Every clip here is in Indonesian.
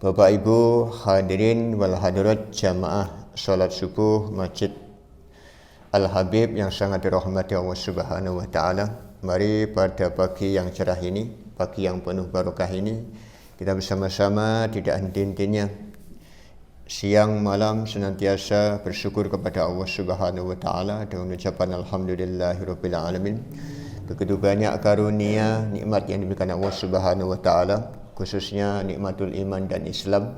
Bapak Ibu hadirin wal hadirat jamaah salat subuh Masjid Al-Habib yang sangat dirahmati Allah Subhanahu wa taala. Mari pada pagi yang cerah ini, pagi yang penuh barokah ini, kita bersama-sama tidak henti-hentinya siang malam senantiasa bersyukur kepada Allah Subhanahu wa taala dengan ucapan alhamdulillahirabbil alamin. Begitu banyak karunia nikmat yang diberikan Allah Subhanahu wa taala, khususnya nikmatul iman dan Islam,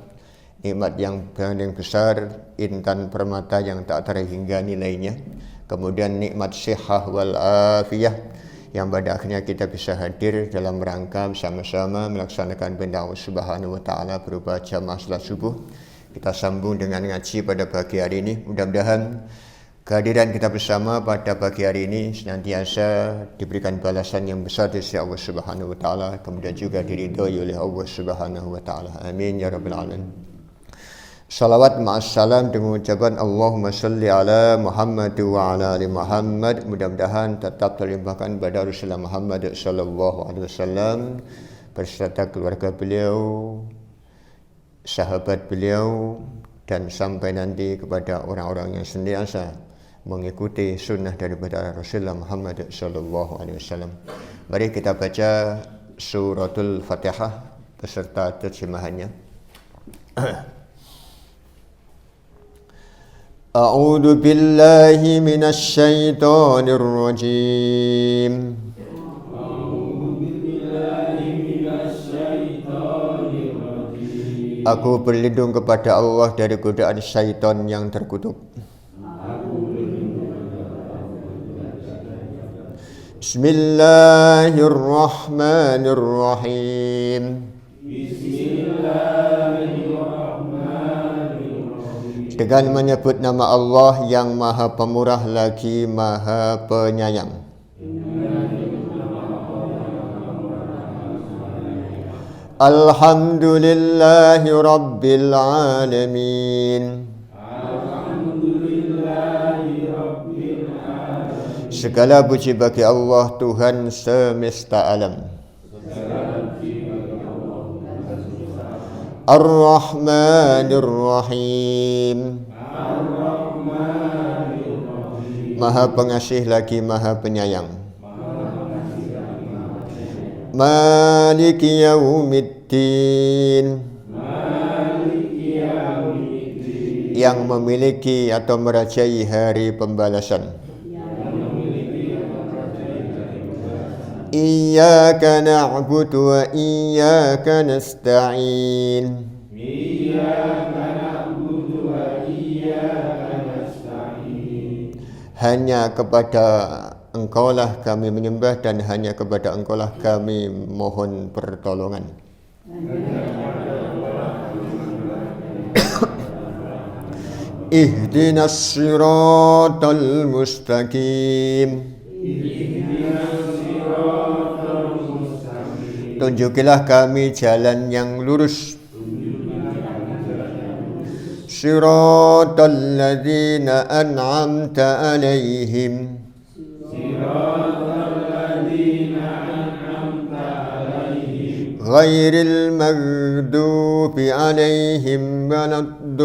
nikmat yang paling besar, intan permata yang tak terhingga nilainya. Kemudian nikmat sihah wal afiyah yang pada akhirnya kita bisa hadir dalam rangka bersama-sama melaksanakan perintah Allah Subhanahu wa taala berupa jamaah salat subuh. Kita sambung dengan ngaji pada pagi hari ini. Mudah-mudahan kehadiran kita bersama pada pagi hari ini senantiasa diberikan balasan yang besar dari sisi Allah Subhanahu wa taala, kemudian juga diridhoi oleh Allah Subhanahu wa taala. Amin ya rabbal alamin. Salawat ma'as salam dengan ucapan Allahumma salli ala Muhammad wa ala ali Muhammad. Mudah-mudahan tetap terlimpahkan pada Rasulullah Muhammad sallallahu alaihi wasallam beserta keluarga beliau, sahabat beliau, dan sampai nanti kepada orang-orang yang senantiasa mengikuti sunnah daripada Rasulullah Muhammad sallallahu alaihi wasallam. Mari kita baca suratul Fatihah beserta terjemahannya. A'udzu billahi minasy syaithanir rajim. Aku berlindung kepada Allah dari godaan syaitan yang terkutuk. Bismillahirrahmanirrahim. Dengan menyebut nama Allah yang Maha Pemurah lagi Maha Penyayang. Alhamdulillahi Rabbil Alamin. Segala puji bagi Allah Tuhan semesta alam. Ar-Rahmanir Rahim. Maha pengasih lagi Maha penyayang. Maliki Yaumiddin. Yang memiliki atau merajai hari pembalasan. Iyyaka na'budu wa iyyaka nasta'in. Hanya kepada Engkaulah kami menyembah dan hanya kepada Engkaulah kami mohon pertolongan. Ihdinas siratal mustaqim. Tunjukilah kami jalan yang lurus. Siratal ladzina an'amta alaihim. Ghairil maghdubi alaihim waladdallin.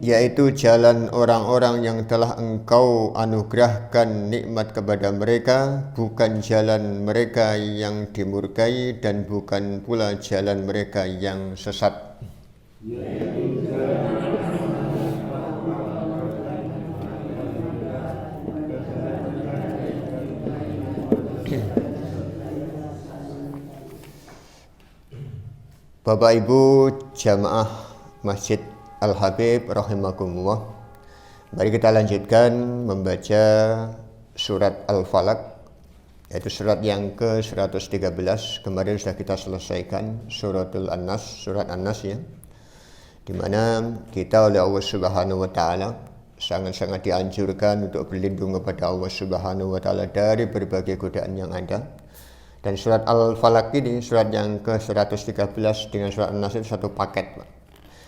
Yaitu jalan orang-orang yang telah Engkau anugerahkan nikmat kepada mereka, bukan jalan mereka yang dimurkai dan bukan pula jalan mereka yang sesat. Bapak Ibu jamaah Masjid Al-Habib rahimakumullah. Mari kita lanjutkan membaca surat Al-Falaq, yaitu surat yang ke-113. Kemarin sudah kita selesaikan suratul An-Nas, surat An-Nas ya, di mana kita oleh Allah Subhanahu wa taala sangat-sangat dianjurkan untuk berlindung kepada Allah Subhanahu wa taala dari berbagai godaan yang ada. Dan surat Al-Falaq ini surat yang ke-113 dengan surat An-Nas itu satu paket, Pak.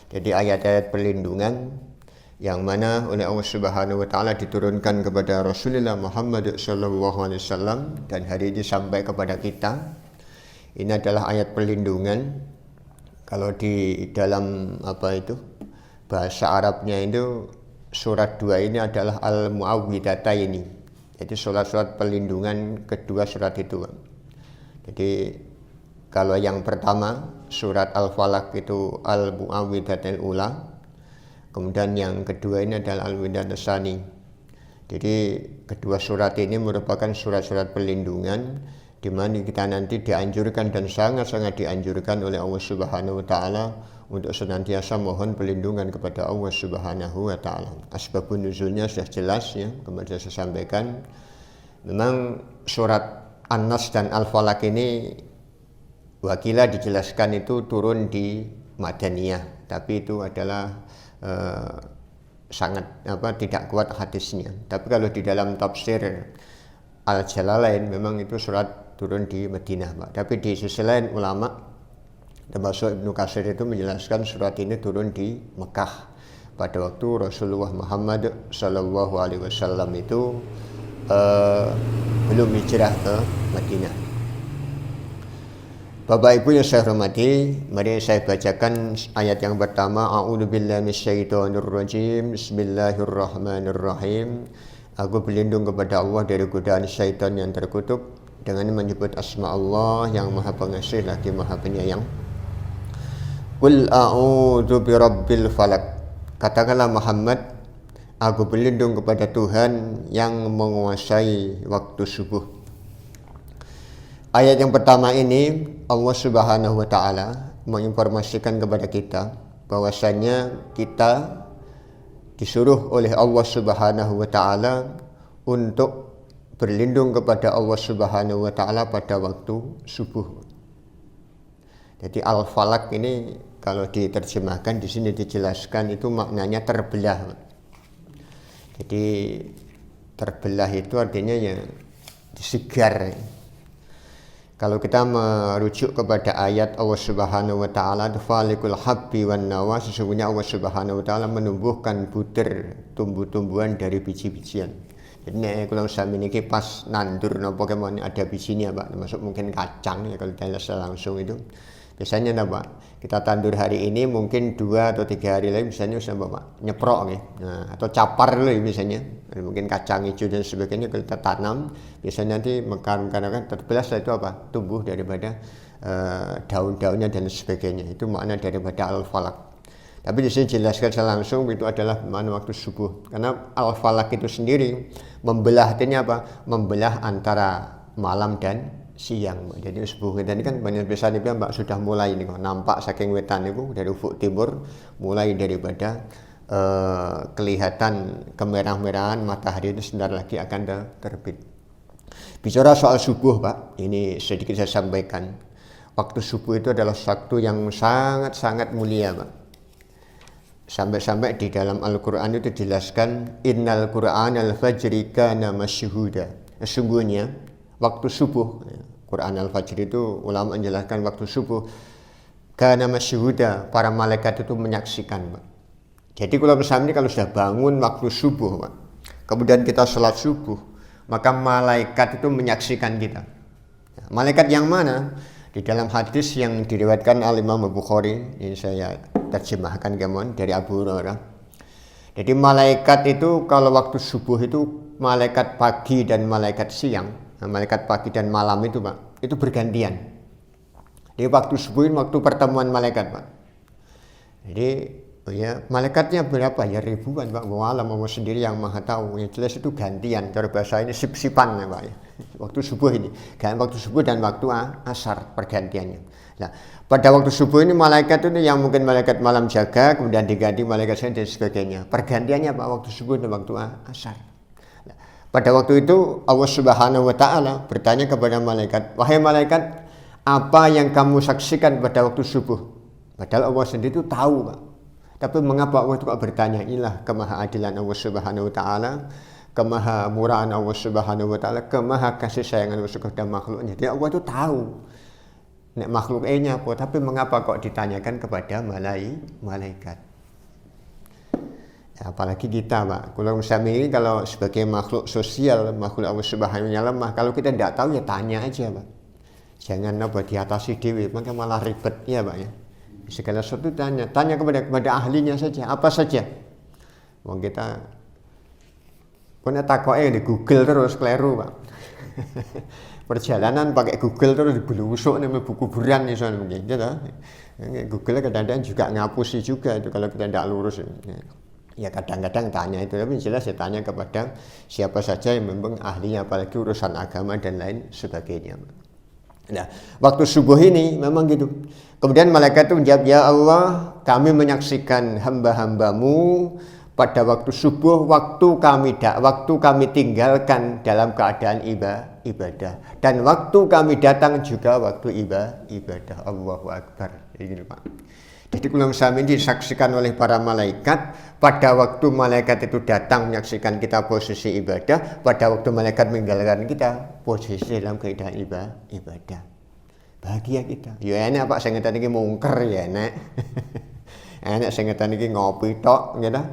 Jadi ayat-ayat perlindungan yang mana oleh Allah Subhanahu wa taala diturunkan kepada Rasulullah Muhammad sallallahu alaihi wasallam dan hari ini sampai kepada kita. Ini adalah ayat perlindungan. Kalau di dalam bahasa Arabnya itu surat 2 ini adalah al-muawwidataini. Jadi surat-surat perlindungan kedua surat itu. Jadi kalau yang pertama surat Al-Falaq itu al-muawwidatail ula. Kemudian yang kedua ini adalah Al-Widatasani. Jadi kedua surat ini merupakan surat-surat perlindungan di mana kita nanti dianjurkan dan sangat-sangat dianjurkan oleh Allah Subhanahu wa taala untuk senantiasa mohon perlindungan kepada Allah Subhanahu wa taala. Asbabun nuzulnya sudah jelas ya, kemarin saya sampaikan. Memang surat An-Nas dan Al-Falaq ini wakilah dijelaskan itu turun di Madaniyah, tapi itu adalah sangat tidak kuat hadisnya. Tapi kalau di dalam tafsir Al-Jalalain memang itu surat turun di Madinah, Pak. Tapi di sisi lain ulama termasuk Ibnu Katsir itu menjelaskan surat ini turun di Mekah pada waktu Rasulullah Muhammad sallallahu alaihi wasallam itu belum hijrah ke Madinah. Bapak Ibu yang saya hormati, mari saya bacakan ayat yang pertama. A'udzubillahi minasyaitonirrajim. Bismillahirrahmanirrahim. Aku berlindung kepada Allah dari godaan syaitan yang terkutuk dengan menyebut asma Allah yang Maha Pengasih lagi Maha Penyayang. Qul a'udzu birabbil falaq. Katakanlah Muhammad, aku berlindung kepada Tuhan yang menguasai waktu subuh. Ayat yang pertama ini Allah Subhanahu wa taala menginformasikan kepada kita bahwasanya kita disuruh oleh Allah Subhanahu wa taala untuk berlindung kepada Allah Subhanahu wa taala pada waktu subuh. Jadi Al-Falaq ini kalau diterjemahkan di sini dijelaskan itu maknanya terbelah. Jadi terbelah itu artinya ya disegar. Kalau kita merujuk kepada ayat Allah Subhanahu wa taala, falikul habbi wan nawa, sesungguhnya Allah Subhanahu wa taala menumbuhkan butir tumbuh-tumbuhan dari biji-bijian. Jadi kalau sami niki pas nandur napa kemana ada bijinya, Pak, termasuk mungkin kacang ya kalau kita lihat langsung itu. Biasanya apa? Kita tandur hari ini mungkin 2 atau 3 hari lagi misalnya bisa Pak nyeprok nih. Nah, atau capar dulu misalnya. Mungkin kacang hijau dan sebagainya kalau kita tanam biasanya nanti mekar-mekar terbelah itu apa? Tumbuh daripada daun-daunnya dan sebagainya. Itu makna daripada Al-Falaq. Tapi di sini jelaskan secara langsung itu adalah makna waktu subuh. Karena Al-Falaq itu sendiri membelah artinya apa? Membelah antara malam dan siang. Jadi subuh kita ini kan banyak besar ini Mbak sudah mulai nih nampak saking wetan itu dari ufuk timur mulai daripada kelihatan kemerah-merahan matahari itu sebentar lagi akan terbit. Bicara soal subuh Pak, ini sedikit saya sampaikan. Waktu subuh itu adalah waktu yang sangat-sangat mulia Pak. Sampai-sampai di dalam Al-Quran itu dijelaskan innal Qur'an al-fajri kana masyhuda. Sesungguhnya waktu subuh, Quran Al-Fajr itu ulama menjelaskan waktu subuh kana masyhuda, para malaikat itu menyaksikan Pak. Jadi kalau misalnya kalau sudah bangun waktu subuh Pak, kemudian kita sholat subuh, maka malaikat itu menyaksikan kita. Malaikat yang mana? Di dalam hadis yang diriwayatkan oleh Imam Bukhari, ini saya terjemahkan dari Abu Hurairah. Jadi malaikat itu kalau waktu subuh itu malaikat pagi dan malaikat siang. Nah, malaikat pagi dan malam itu Pak, itu bergantian. Jadi waktu subuh waktu pertemuan malaikat Pak. Jadi malaikatnya berapa ya ribuan Pak. Allah sendiri yang maha tahu. Yang jelas itu gantian. Cara bahasa ini sip-sipan ya Pak ya. Waktu subuh ini, waktu subuh dan waktu asar pergantiannya. Nah, pada waktu subuh ini malaikat itu yang mungkin malaikat malam jaga, kemudian diganti malaikat siang dan sebagainya. Pergantiannya Pak waktu subuh dan waktu asar. Pada waktu itu Allah Subhanahu wa taala bertanya kepada malaikat, "Wahai malaikat, apa yang kamu saksikan pada waktu subuh?" Padahal Allah sendiri itu tahu, Pak. Tapi mengapa Allah itu kok bertanya? Inilah kemahaadilan Allah Subhanahu wa taala, kemahamurahan Allah Subhanahu wa taala, kemaha kasih sayangan Allah kepada makhluknya. Jadi Allah itu tahu nek makhluknya apa, tapi mengapa kok ditanyakan kepada malaikat? Apalagi kita, Pak. Kalau misalnya ini kalau sebagai makhluk sosial, makhluk Allah Subhanahu wa taala, kalau kita tidak tahu ya tanya aja, Pak. Jangan diatasi dewi, maka malah ribet ya, Pak ya. Segala sesuatu tanya kepada ahlinya saja, apa saja. Wong kita punya takoknya di Google terus keliru, Pak. Perjalanan pakai Google terus dibelusuk nih buku kuburan nih soalnya mungkin, gitu. Google kadang-kadang juga ngapusi juga itu kalau kita tidak lurus. Ya kadang-kadang tanya itu, tapi jelas ya tanya kepada siapa saja yang memang ahlinya, apalagi urusan agama dan lain sebagainya. Nah, waktu subuh ini memang gitu. Kemudian malaikat itu menjawab, ya Allah, kami menyaksikan hamba-hambamu pada waktu subuh, waktu kami tinggalkan dalam keadaan ibadah, dan waktu kami datang juga waktu ibadah. Allahu Akbar. Ini Pak. Jadi kulang sami disaksikan oleh para malaikat pada waktu malaikat itu datang menyaksikan kita posisi ibadah, pada waktu malaikat meninggalkan kita posisi dalam keadaan ibadah. Bahagia kita. Ya enak Pak, saya ngerti ini mungker ya enak. Enak saya ngerti ini ngopi tok gitu.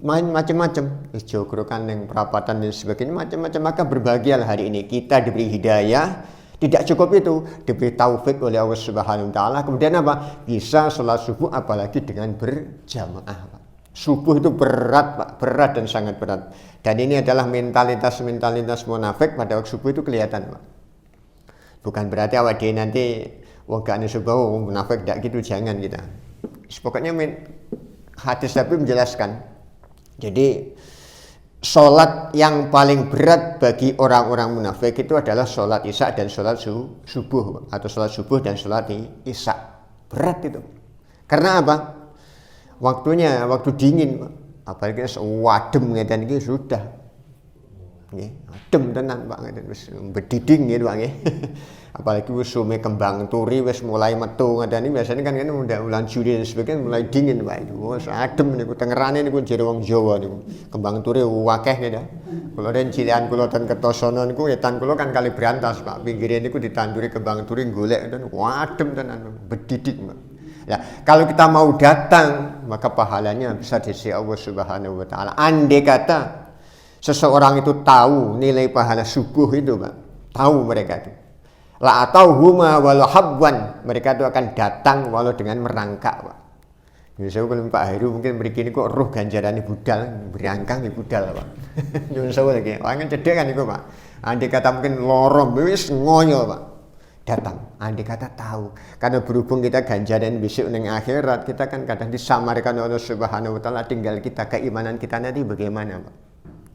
Main macam-macam, hijau kerukan yang perapatan dan sebagainya macam-macam. Maka berbahagialah hari ini kita diberi hidayah. Tidak cukup itu, diberi taufik oleh Allah Subhanahu wa taala. Kemudian apa? Bisa sholat subuh apalagi dengan berjamaah, Pak. Subuh itu berat, Pak, berat dan sangat berat. Dan ini adalah mentalitas munafik pada waktu subuh itu kelihatan, Pak. Bukan berarti awak dia nanti wagane subuh munafik tidak gitu, jangan kita. Pokoknya hadis Nabi menjelaskan. Jadi sholat yang paling berat bagi orang-orang munafik itu adalah sholat isya dan sholat subuh, atau sholat subuh dan sholat isya. Berat itu. Karena apa? Waktu dingin, apalagi wadem ngeten iki sudah. Nggih, adem tenan Pak ngeten wis bediding gitu Pak nggih. Apalagi wis sume kembang turi wis mulai metu ngeten biasanya kan udah bulan Juli dan sebagainya mulai dingin Pak itu. Wis adem niku tengerane niku jere wong Jawa niku. Kembang turi akeh gitu. Kula den cilian kula ten Kertosono niku etan kula kan kali Brantas Pak. Pinggire niku ditanduri kembang turi golek ngeten adem tenan bedidik Pak. Nah, kalau kita mau datang maka pahalanya bisa di sisi Allah Subhanahu wa taala. Andai kata seseorang itu tahu nilai pahala subuh itu Pak. Tahu mereka itu. La atau huma walau habwan, mereka itu akan datang walau dengan merangkak, Pak. Nyusul kalau Pak Heru mungkin begini kok roh ganjaran budal, berangkang di budal, Pak. Nyusul lagi, orang cedek kan itu Pak. Andai kata mungkin lorong, wis ngoyo Pak. Datang, andai kata tahu. Karena berhubung kita ganjaran besok neng akhirat, kita kan kadang disamarkan oleh Allah Subhanahu wa taala, tinggal kita keimanan kita nanti bagaimana, Pak.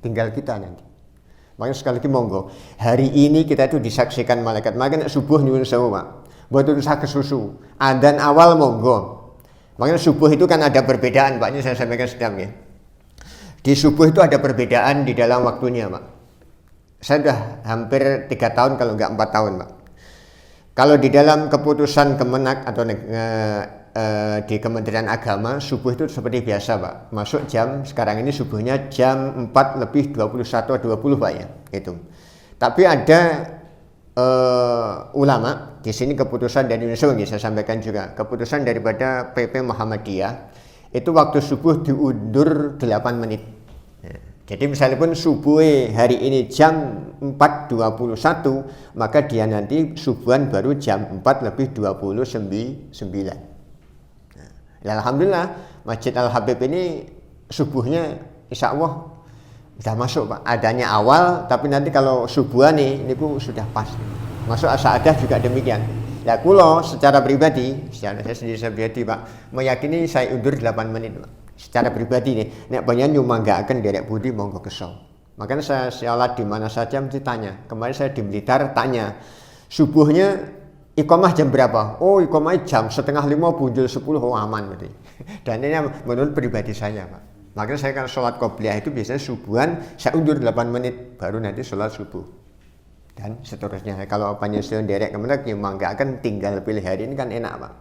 Tinggal kita nanti. Makanya sekali lagi monggo, hari ini kita itu disaksikan malaikat. Makanya subuh nyuwun sewu Pak, buat usah kesusu. Adzan awal monggo. Makanya subuh itu kan ada perbedaan Pak, ini saya sampaikan sedang ya. Di subuh itu ada perbedaan di dalam waktunya Pak. Saya sudah hampir 3 tahun kalau enggak 4 tahun Pak. Kalau di dalam keputusan Kemenak atau di Kementerian Agama, subuh itu seperti biasa Pak. Masuk sekarang ini subuhnya jam 4 lebih 21 atau 20 Pak ya. Gitu. Tapi ada ulama di sini keputusan dari Indonesia, saya sampaikan juga keputusan daripada PP Muhammadiyah itu waktu subuh diundur 8 menit. Jadi misalnya pun subuh hari ini jam 4.21, maka dia nanti subuhan baru jam 4 lebih 29. Alhamdulillah Masjid Al-Habib ini subuhnya insya Allah sudah masuk Pak. Adanya awal, tapi nanti kalau subuhan ini sudah pas. Masuk asa'adah juga demikian. Ya kulo secara pribadi, saya sendiri Pak, meyakini saya undur 8 menit Pak. Secara pribadi nih, nek banyak nyumanggaken derek budi monggo kesel. Makanya saya sholat di mana saja mesti tanya. Kemarin saya di Blitar tanya, subuhnya iqamah jam berapa? Oh, iqamah jam 4:30 punjul 10, oh aman berarti. Dan ini menurut pribadi saya, Pak. Makanya saya kan sholat qobliyah itu biasanya subuhan, saya undur 8 menit, baru nanti sholat subuh. Dan seterusnya, kalau panjenengan derek kemudian nyumanggaken tinggal pilih hari ini kan enak, Pak.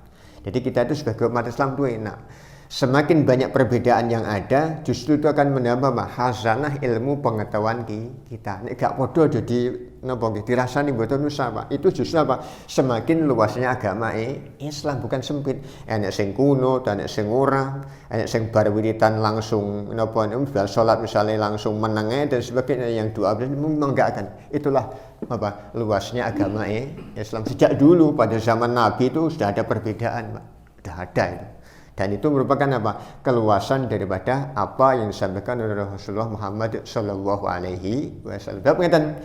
Jadi kita itu sebagai umat Islam itu enak. Semakin banyak perbedaan yang ada, justru itu akan menambah khazanah ilmu pengetahuan kita. Nek gak podo jadi napa nggih dirasani mboten usah Pak. Itu justru apa? Semakin luasnya agama Islam, bukan sempit. Enek sing kuno, enek sing ora, enek sing bar wiritan langsung napa salat misalnya langsung menenge dan sebagainya, yang doa memang enggak akan. Itulah apa? Luasnya agama Islam. Sejak dulu pada zaman Nabi itu sudah ada perbedaan Pak. Sudah ada itu. Dan itu merupakan apa? Keluasan daripada apa yang disampaikan oleh Rasulullah Muhammad Sallallahu Alaihi Wasallam. Pengertian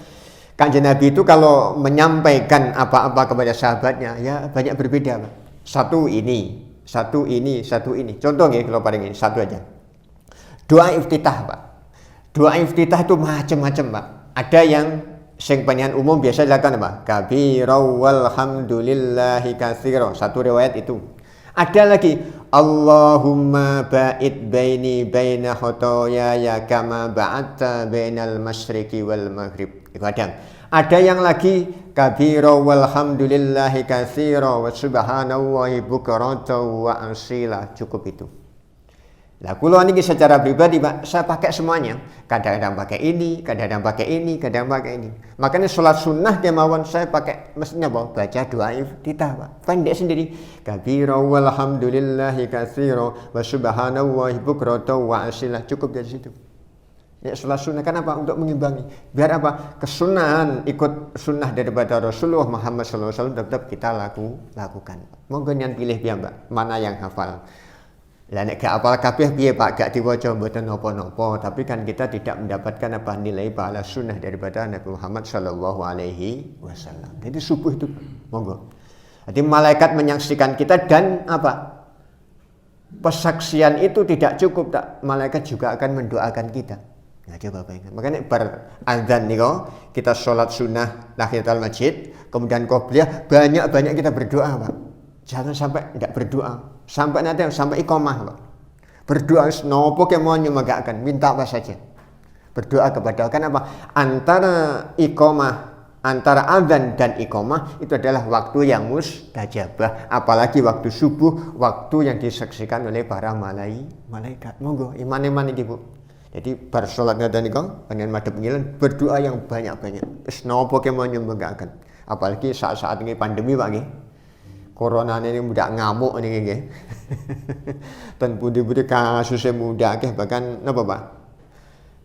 Kanjeng Nabi itu kalau menyampaikan apa-apa kepada sahabatnya, ya banyak berbeda, Pak. Satu ini. Contoh nih kalau paling ini satu aja. Doa iftitah, Pak. Doa iftitah itu macam-macam, Pak. Ada yang sing panjang umum biasa dilakukan apa? Kabirau walhamdulillahi katsira. Satu riwayat itu. Ada lagi Allahumma ba'id baini baina khotoyaya kama ba'adta bainal masyriqi wal maghrib. Itu ada yang lagi kabira walhamdulillahi katsira wa subhanallahi bukratan wa asila. Cukup itu. Lah kula niki secara pribadi Pak, saya pakai semuanya. Kadang-kadang pakai ini, kadang-kadang pakai ini, kadang pakai ini. Makanya sholat sunnah kemawon saya pakai mestinya baca doa iftitah Pak. Pendek sendiri. Kabira walhamdulillahi katsira wa subhanallahi bukratan wa asila. Cukup dari situ. Ya sholat sunnah kan apa? Untuk mengimbangi. Biar apa? Kesunahan ikut sunnah daripada Rasulullah Muhammad SAW tetap kita lakukan. Monggo nyan pilih piye Mbak, mana yang hafal. Lah nek gak apal kabeh piye Pak, gak diwaca mboten napa-napa, tapi kan kita tidak mendapatkan apa nilai pahala sunnah daripada Nabi Muhammad sallallahu alaihi wasallam. Jadi subuh itu monggo. Jadi malaikat menyaksikan kita dan apa? Pesaksian itu tidak cukup tak, malaikat juga akan mendoakan kita. Nah, coba bayangkan. Makanya berazan niku kita sholat sunnah tahiyatul masjid, kemudian qobliyah, banyak-banyak kita berdoa, Pak. Jangan sampai tidak berdoa. Sampai nanti sampai iqamah, Pak. Berdoa nopo kemauan nyemagakan, minta apa saja. Berdoa kepada kan apa? Antara azan dan iqamah itu adalah waktu yang mustajabah, apalagi waktu subuh, waktu yang disaksikan oleh para malaikat. Monggo iman-iman iki, Bu. Jadi bar salat ngaten niku panjenengan madhep ngilen berdoa yang banyak-banyak. Wis nopo kemauan nyemagakan. Apalagi saat-saat ini pandemi, Pak nggih. Corona ini mudah ngamuk nih nggih. Dan budi-budi kasusnya mudah nggih, bahkan napa Pak?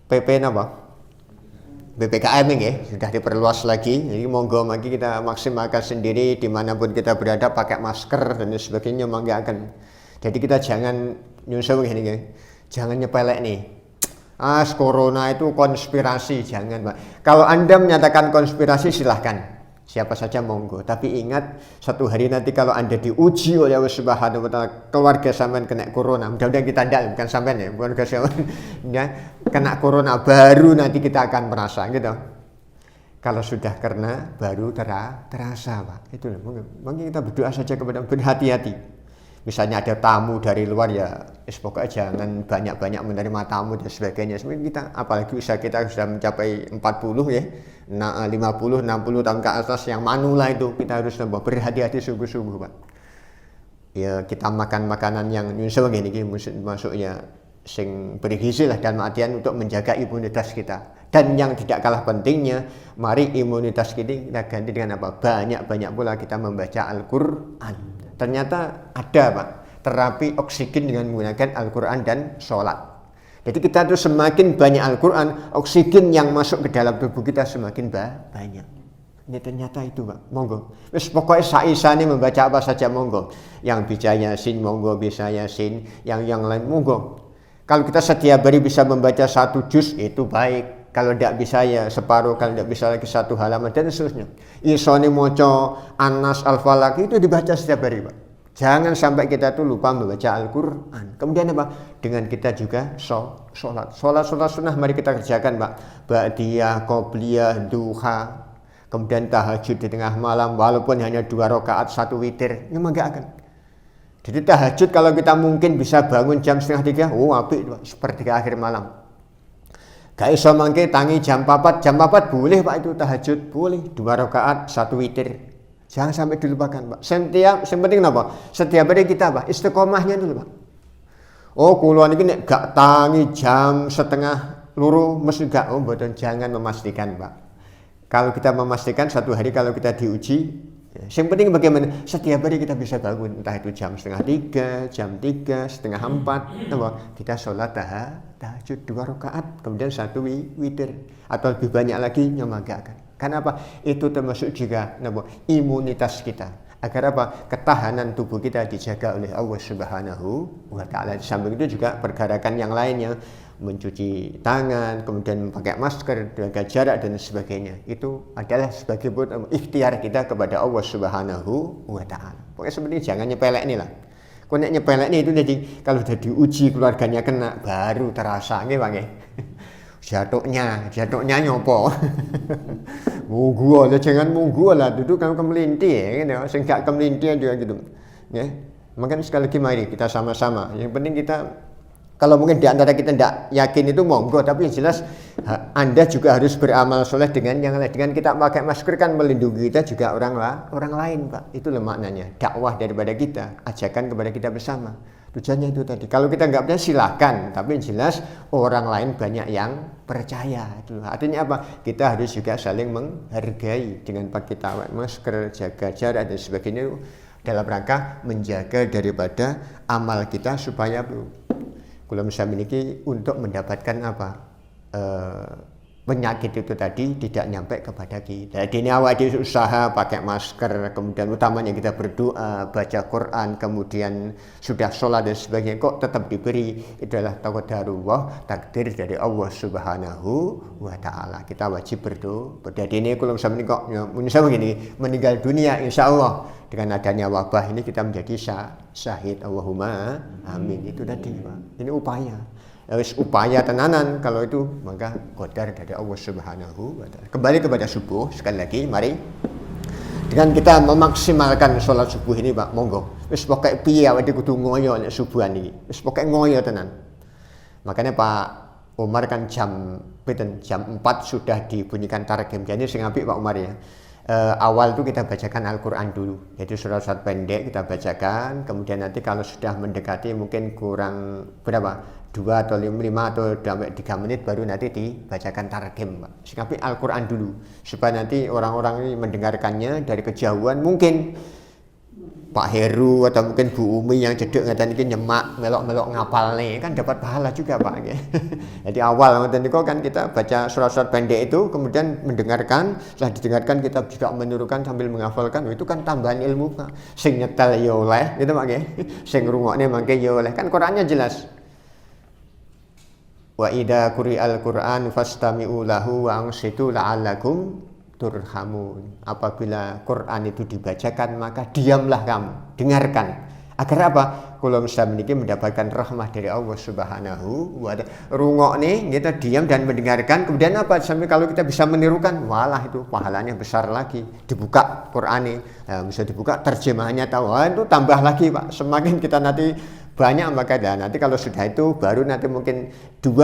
PP napa? PPKM nggih sudah diperluas lagi. Jadi monggo mari kita maksimalkan sendiri dimanapun kita berada, pakai masker dan sebagainya mangga akan. Jadi kita jangan nyusul gini nggih. Jangan nyepelek nih. Corona itu konspirasi, jangan Pak. Kalau Anda menyatakan konspirasi silahkan. Siapa saja monggo, tapi ingat satu hari nanti kalau Anda diuji oleh Allah Subhanahu wa taala, keluarga sampean kena corona, mudah-mudahan kita ndak, bukan sampean ya, keluarga sampean ya, kena corona baru nanti kita akan merasa gitu. Kalau sudah kena baru terasa Pak. Itu mungkin kita berdoa saja kepada berhati-hati. Misalnya ada tamu dari luar ya, pokoknya jangan banyak-banyak menerima tamu dan sebagainya. Sebenarnya kita, apalagi usia kita sudah mencapai 40 ya, 50, 60 tahun ke atas yang manula itu kita harus berhati-hati sungguh-sungguh Pak. Ya kita makan makanan yang nyusul gini, maksudnya sing bergizi lah dalam artian untuk menjaga imunitas kita. Dan yang tidak kalah pentingnya, mari imunitas kita ganti dengan apa? Banyak-banyak pula kita membaca Al-Quran. Ternyata ada Pak, terapi oksigen dengan menggunakan Al-Quran dan sholat. Jadi kita tuh semakin banyak Al-Quran, oksigen yang masuk ke dalam tubuh kita semakin banyak. Ini ternyata itu Pak, monggo. Wis pokoknya saisane membaca apa saja monggo. Yang bisa Yasin monggo, bisa Yasin, yang lain monggo. Kalau kita setiap hari bisa membaca 1 juz itu baik. Kalau tidak bisa ya separuh, kalau tidak bisa lagi 1 halaman dan seterusnya. Isone moco Anas Al-Falaq itu dibaca setiap hari Pak. Jangan sampai kita tuh lupa membaca Al-Quran. Kemudian apa? Dengan kita juga sholat sunnah mari kita kerjakan Pak. Ba'diyah, qobliyah, duha, kemudian tahajud di tengah malam walaupun hanya 2 rakaat 1 witir. Ini enggak akan. Jadi tahajud kalau kita mungkin bisa bangun jam 2:30, apik Pak, sepertiga akhir malam. Gak iso mangke tangi jam 4 boleh Pak itu tahajud, boleh 2 rakaat 1 witir. Jangan sampai dilupakan Pak. Yang penting apa? Setiap hari kita Pak istiqomahnya dulu Pak. Oh kula niki nek gak tangi jam 1:30 mesti gak, mboten, jangan memastikan Pak. Kalau kita memastikan suatu hari kalau kita diuji, yang penting bagaimana setiap hari kita bisa bangun, entah itu jam 2:30, jam 3, 3:30, kita sholat tahajud 2 rakaat, kemudian 1 witir, atau lebih banyak lagi nyemagakan. Karena apa? Itu termasuk juga imunitas kita. Agar apa? Ketahanan tubuh kita dijaga oleh Allah Subhanahu wa Ta'ala. Di samping itu juga pergerakan yang lainnya, mencuci tangan, kemudian memakai masker, jaga jarak dan sebagainya. Itu adalah sebagai ikhtiar kita kepada Allah Subhanahu wa Ta'ala. Pokoknya sebenarnya jangan nyepelek nih lah. Kau nek nyepelek nih itu jadi kalau sudah diuji keluarganya kena baru terasa nggih Pak nggih. Jatuhnya nyopo. Monggo lah, jangan monggo lah, duduk kamu kemelinti gitu. Sing gak kemelinti juga gitu. Ya. Makanya sekali lagi mari kita sama-sama. Yang penting kita kalau mungkin di antara kita tidak yakin itu monggo, tapi yang jelas Anda juga harus beramal soleh dengan yang lain. Dengan kita pakai masker kan melindungi kita juga orang lain, Pak. Itulah maknanya. Dakwah daripada kita, ajakan kepada kita bersama. Tujuannya itu tadi. Kalau kita nggak percaya silahkan, tapi yang jelas orang lain banyak yang percaya. Itu artinya apa? Kita harus juga saling menghargai dengan pakai masker, jaga jarak dan sebagainya dalam rangka menjaga daripada amal kita supaya kalau misalnya memiliki untuk mendapatkan apa penyakit itu tadi tidak nyampe kepada kita. Jadi ini awal usaha pakai masker, kemudian utamanya kita berdoa, baca Quran, kemudian sudah sholat dan sebagainya kok tetap diberi. Itu adalah taqdirullah, takdir dari Allah Subhanahu wa Ta'ala. Kita wajib berdoa. Jadi ini kalau misalnya kok misalnya begini, meninggal dunia insya Allah dengan adanya wabah ini kita menjadi syahid. Allahumma amin. Itu tadi Pak. Ini upaya. Upaya tenanan kalau itu maka qadar dari Allah Subhanahu wa Ta'ala. Kembali kepada subuh sekali lagi, mari dengan kita memaksimalkan sholat subuh ini Pak, monggo wis pokoke piye awake kudu ngoyo nek subuhan iki, wis pokoke ngoyo tenan. Makanya Pak Umar kan jam 4 sudah dibunyikan targem. Jadi sing apik Pak Umar ya. Awal itu kita bacakan Al-Quran dulu, jadi surat-surat pendek kita bacakan, kemudian nanti kalau sudah mendekati mungkin kurang berapa 2 atau 5 atau 3 menit baru nanti dibacakan targem Pak. Singkapi Al-Quran dulu supaya nanti orang-orang ini mendengarkannya dari kejauhan. Mungkin Pak Heru atau mungkin Bu Umi yang cedek ngeten iki nyemak melok-melok ngapal nih kan dapat pahala juga Pak. Jadi awal ngeten niku kan kita baca surat-surat pendek itu kemudian mendengarkan, setelah didengarkan kita juga menirukan sambil menghafalkan. Itu kan tambahan ilmu Pak. Sing nyetel ya oleh gitu Pak nggih. Sing ngrungokne mangke ya oleh. Kan Qur'annya jelas. Wa idza quri'al Qur'an fastami'u lahu wa ansitu la'allakum turhamun. Apabila Quran itu dibacakan maka diamlah kamu, dengarkan. Agar apa? Kalau misalnya ini mendapatkan rahmah dari Allah Subhanahu wa Ta'ala. Rungok nih, kita diam dan mendengarkan. Kemudian apa? Sampai kalau kita bisa menirukan, walah itu pahalanya besar lagi. Dibuka Quran nih, bisa dibuka terjemahannya tahu. Wah, itu tambah lagi Pak. Semakin kita nanti banyak maka nanti kalau sudah itu baru nanti mungkin 5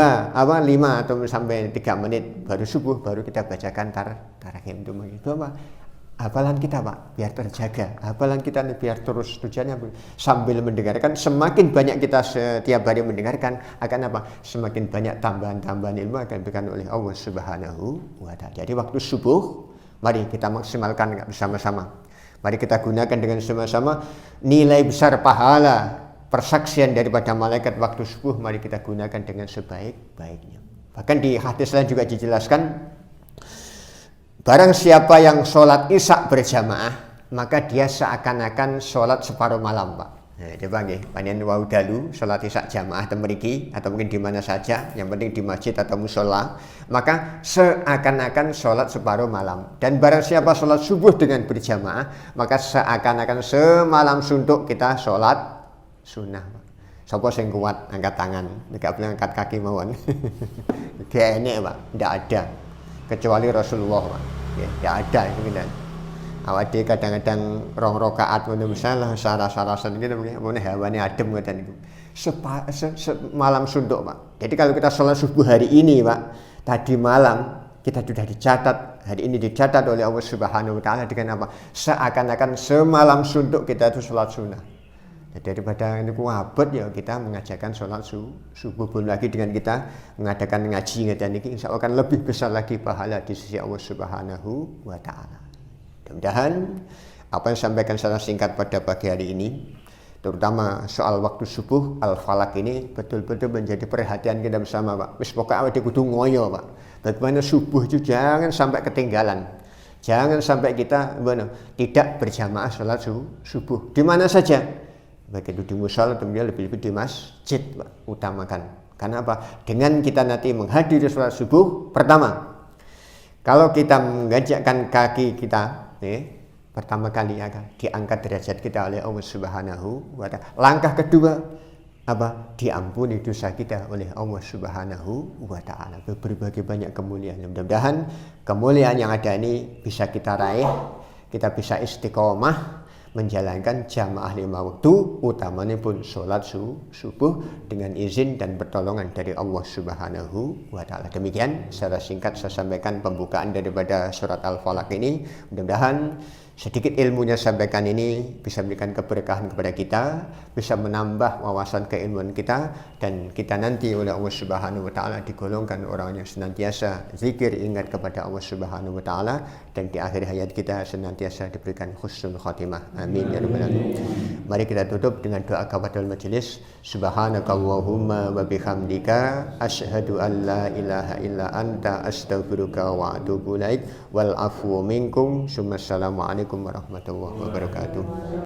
atau sampai 3 menit baru subuh baru kita bacakan targem itu apa? Hafalan kita Pak biar terjaga, hafalan kita biar terus, tujuannya sambil mendengarkan. Semakin banyak kita setiap hari mendengarkan akan apa? Semakin banyak tambahan-tambahan ilmu akan diberikan oleh Allah Subhanahu wa Ta'ala. Jadi waktu subuh mari kita maksimalkan bersama-sama. Mari kita gunakan dengan sama-sama nilai besar pahala persaksian daripada malaikat waktu subuh, mari kita gunakan dengan sebaik-baiknya. Bahkan di hadis lain juga dijelaskan, barang siapa yang sholat isya berjamaah, maka dia seakan-akan sholat separuh malam Pak. Nah, coba nggih, panjenengan wau dalu sholat isya jamaah mriki atau mungkin di mana saja, yang penting di masjid atau musola, maka seakan-akan sholat separuh malam. Dan barang siapa sholat subuh dengan berjamaah, maka seakan-akan semalam suntuk kita sholat sunnah. Sapa sing kuat angkat tangan, enggak boleh angkat kaki mawon. Gene Pak, enggak ada kecuali Rasulullah Pak. Ya, enggak ada itu kan. Awake kadang-kadang 2 rakaat ngono misalnya sarah-sarasan gitu mungkin hawane adem ngoten niku. Malam suntuk Pak. Jadi kalau kita sholat subuh hari ini Pak, tadi malam kita sudah dicatat, hari ini dicatat oleh Allah Subhanahu wa Ta'ala dengan apa? Seakan-akan semalam suntuk kita itu sholat sunnah. Daripada ini kuabot ya kita mengajarkan sholat subuh, belum lagi dengan kita mengadakan ngaji ngeten iki insya Allah akan lebih besar lagi pahala di sisi Allah Subhanahu wa taala. Mudah-mudahan apa yang sampaikan secara singkat pada pagi hari ini, terutama soal waktu subuh al-falak ini betul-betul menjadi perhatian kita bersama, Pak. Wis pokoke awake kudu ngoyo, Pak. Bagaimana subuh itu jangan sampai ketinggalan. Jangan sampai kita tidak berjamaah sholat subuh di mana saja. Baik itu di musola atau lebih-lebih di masjid, Pak, utamakan. Karena apa? Dengan kita nanti menghadiri sholat subuh, pertama, kalau kita mengajakkan kaki kita, pertama kali akan diangkat derajat kita oleh Allah Subhanahu wa taala. Langkah kedua, apa? Diampuni dosa kita oleh Allah Subhanahu wa taala. Berbagai banyak kemuliaan. Mudah-mudahan kemuliaan yang ada ini bisa kita raih, kita bisa istiqomah menjalankan jamaah 5 waktu, utamanya pun sholat subuh dengan izin dan pertolongan dari Allah Subhanahu wa taala. Demikian secara singkat saya sampaikan pembukaan daripada surat Al-Falaq ini. Mudah-mudahan sedikit ilmunya sampaikan ini bisa memberikan keberkahan kepada kita, bisa menambah wawasan keilmuan kita, dan kita nanti oleh Allah Subhanahu wa taala digolongkan orang yang senantiasa zikir ingat kepada Allah Subhanahu wa taala, dan di akhir hayat kita senantiasa diberikan husnul khatimah. Amin ya rabbal alamin. Mari kita tutup dengan doa kafatul majelis. Subhanakallahumma wa bihamdika asyhadu an la ilaha illa anta astaghfiruka wa atubu ilaik wal afwu minkum. Assalamualaikum warahmatullahi wabarakatuh.